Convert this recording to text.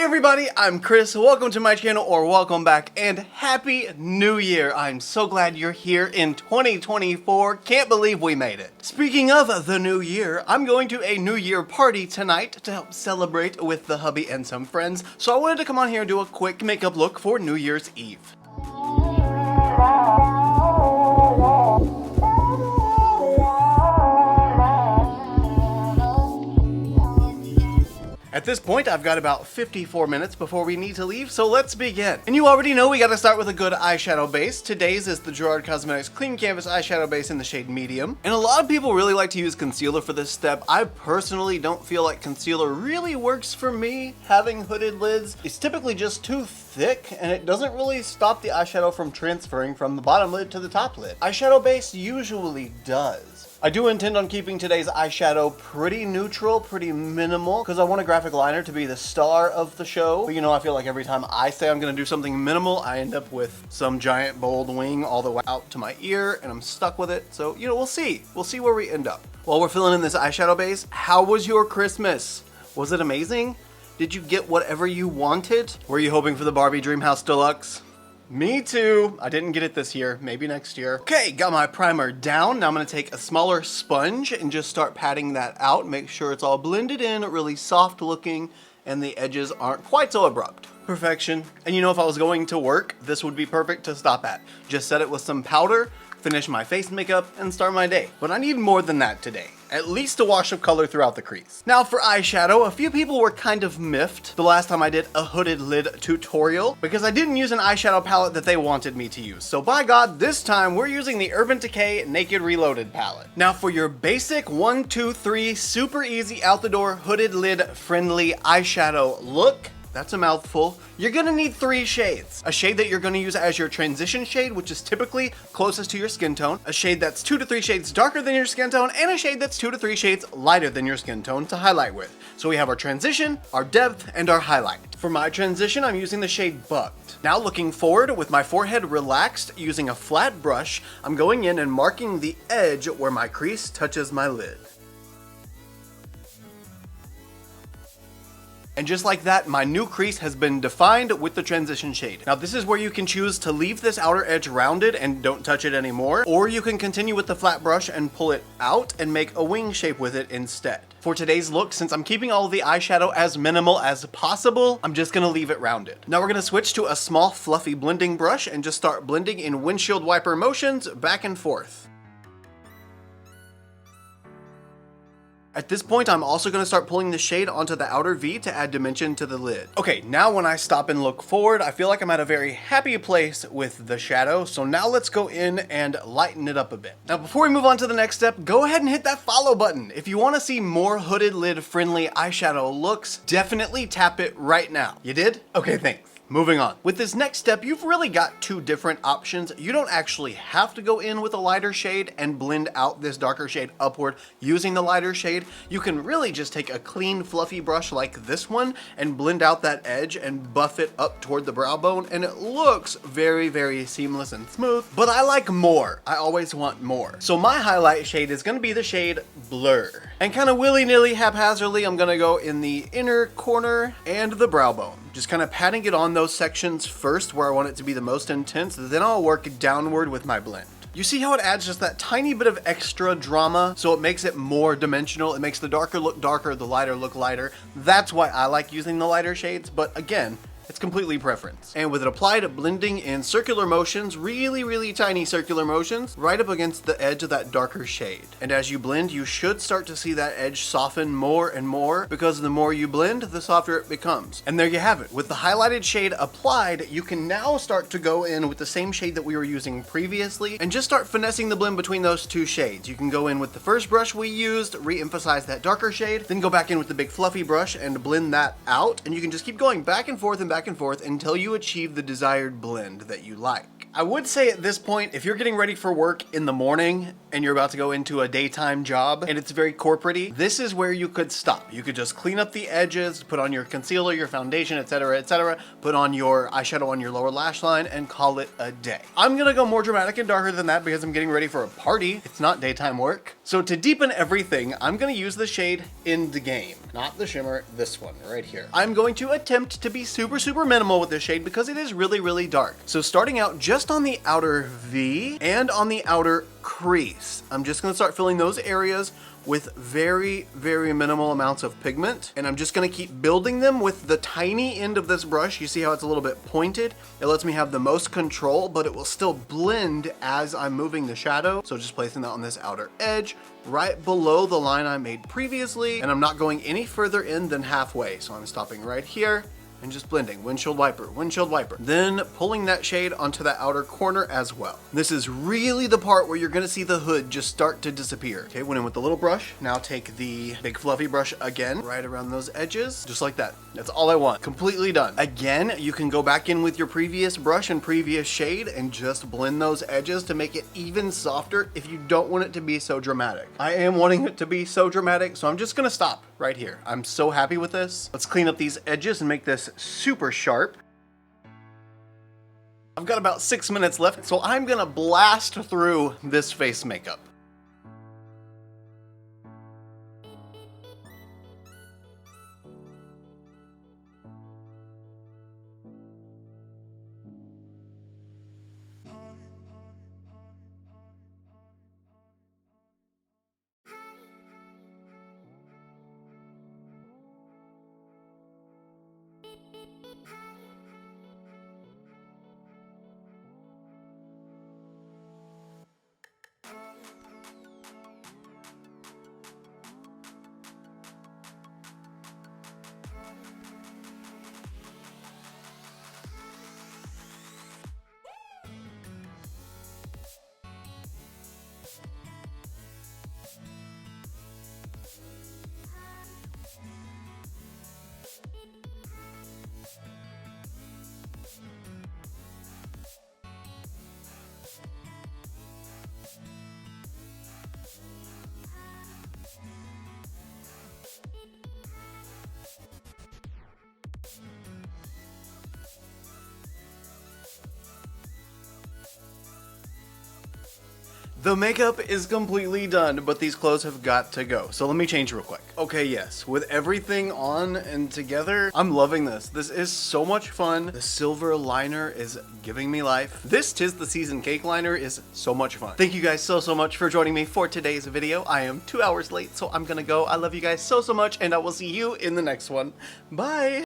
everybody, I'm Chris. Welcome to my channel, or welcome back, and Happy New Year. I'm so glad you're here in 2024. Can't believe we made it. Speaking of the new year, I'm going to a New Year party tonight to help celebrate with the hubby and some friends. So I wanted to come on here and do a quick makeup look for New Year's Eve. At this point, I've got about 54 minutes before we need to leave, so let's begin. And you already know we gotta start with a good eyeshadow base. Today's is the Gerard Cosmetics Clean Canvas Eyeshadow Base in the shade Medium. And a lot of people really like to use concealer for this step. I personally don't feel like concealer really works for me. Having hooded lids is typically just too thick, and it doesn't really stop the eyeshadow from transferring from the bottom lid to the top lid. Eyeshadow base usually does. I do intend on keeping today's eyeshadow pretty neutral, pretty minimal, because I want a graphic liner to be the star of the show. But you know, I feel like every time I say I'm going to do something minimal, I end up with some giant bold wing all the way out to my ear, and I'm stuck with it. So, you know, we'll see. We'll see where we end up. While we're filling in this eyeshadow base, how was your Christmas? Was it amazing? Did you get whatever you wanted? Were you hoping for the Barbie Dreamhouse Deluxe? Me too. I didn't get it this year, maybe next year. Okay, got my primer down. Now I'm gonna take a smaller sponge and just start patting that out. Make sure it's all blended in, really soft looking, and the edges aren't quite so abrupt. Perfection. And you know, if I was going to work, this would be perfect to stop at. Just set it with some powder, finish my face makeup, and start my day. But I need more than that today. At least a wash of color throughout the crease. Now for eyeshadow, a few people were kind of miffed the last time I did a hooded lid tutorial because I didn't use an eyeshadow palette that they wanted me to use. So by God, this time we're using the Urban Decay Naked Reloaded palette. Now for your basic 1, 2, 3 super easy out the door hooded lid friendly eyeshadow look, that's a mouthful, you're gonna need 3 shades. A shade that you're gonna use as your transition shade, which is typically closest to your skin tone, a shade that's 2 to 3 shades darker than your skin tone, and a shade that's 2 to 3 shades lighter than your skin tone to highlight with. So we have our transition, our depth, and our highlight. For my transition, I'm using the shade Bugged. Now looking forward, with my forehead relaxed, using a flat brush, I'm going in and marking the edge where my crease touches my lid. And just like that, my new crease has been defined with the transition shade. Now this is where you can choose to leave this outer edge rounded and don't touch it anymore, or you can continue with the flat brush and pull it out and make a wing shape with it instead. For today's look, since I'm keeping all of the eyeshadow as minimal as possible, I'm just gonna leave it rounded. Now we're gonna switch to a small fluffy blending brush and just start blending in windshield wiper motions back and forth. At this point, I'm also going to start pulling the shade onto the outer V to add dimension to the lid. Okay, now when I stop and look forward, I feel like I'm at a very happy place with the shadow. So now let's go in and lighten it up a bit. Now before we move on to the next step, go ahead and hit that follow button. If you want to see more hooded lid friendly eyeshadow looks, definitely tap it right now. You did? Okay, thanks. Moving on. With this next step, you've really got 2 different options. You don't actually have to go in with a lighter shade and blend out this darker shade upward using the lighter shade. You can really just take a clean, fluffy brush like this one and blend out that edge and buff it up toward the brow bone, and it looks very, very seamless and smooth. But I like more. I always want more. So my highlight shade is going to be the shade Blur. And kind of willy-nilly, haphazardly, I'm going to go in the inner corner and the brow bone. Just kind of patting it on those sections first where I want it to be the most intense, then I'll work downward with my blend. You see how it adds just that tiny bit of extra drama, so it makes it more dimensional. It makes the darker look darker, the lighter look lighter. That's why I like using the lighter shades, but again, it's completely preference. And with it applied, blending in circular motions, really, really tiny circular motions, right up against the edge of that darker shade. And as you blend, you should start to see that edge soften more and more, because the more you blend, the softer it becomes. And there you have it. With the highlighted shade applied, you can now start to go in with the same shade that we were using previously, and just start finessing the blend between those 2 shades. You can go in with the first brush we used, re-emphasize that darker shade, then go back in with the big fluffy brush and blend that out, and you can just keep going back and forth until you achieve the desired blend that you like. I would say at this point, if you're getting ready for work in the morning and you're about to go into a daytime job and it's very corporate-y, this is where you could stop. You could just clean up the edges, put on your concealer, your foundation, etc., etc., put on your eyeshadow on your lower lash line and call it a day. I'm gonna go more dramatic and darker than that because I'm getting ready for a party. It's not daytime work. So to deepen everything, I'm gonna use the shade In the Game, not the shimmer, this one right here. I'm going to attempt to be super minimal with this shade because it is really dark. So starting out just on the outer V and on the outer crease, I'm just gonna start filling those areas with very minimal amounts of pigment, and I'm just gonna keep building them with the tiny end of this brush. You see how it's a little bit pointed? It lets me have the most control, but it will still blend as I'm moving the shadow. So just placing that on this outer edge, right below the line I made previously, and I'm not going any further in than halfway. So I'm stopping right here and just blending, windshield wiper, then pulling that shade onto the outer corner as well. This is really the part where you're gonna see the hood just start to disappear. Okay, went in with the little brush. Now take the big fluffy brush again, right around those edges, just like that. That's all I want, completely done. Again, you can go back in with your previous brush and previous shade and just blend those edges to make it even softer if you don't want it to be so dramatic. I am wanting it to be so dramatic, so I'm just gonna stop right here. I'm so happy with this. Let's clean up these edges and make this super sharp. I've got about 6 minutes left, so I'm gonna blast through this face makeup. The makeup is completely done, but these clothes have got to go. So let me change real quick. Okay, yes, with everything on and together, I'm loving this. This is so much fun. The silver liner is giving me life. This 'Tis the Season cake liner is so much fun. Thank you guys so much for joining me for today's video. I am 2 hours late, so I'm gonna go. I love you guys so much, and I will see you in the next one. Bye.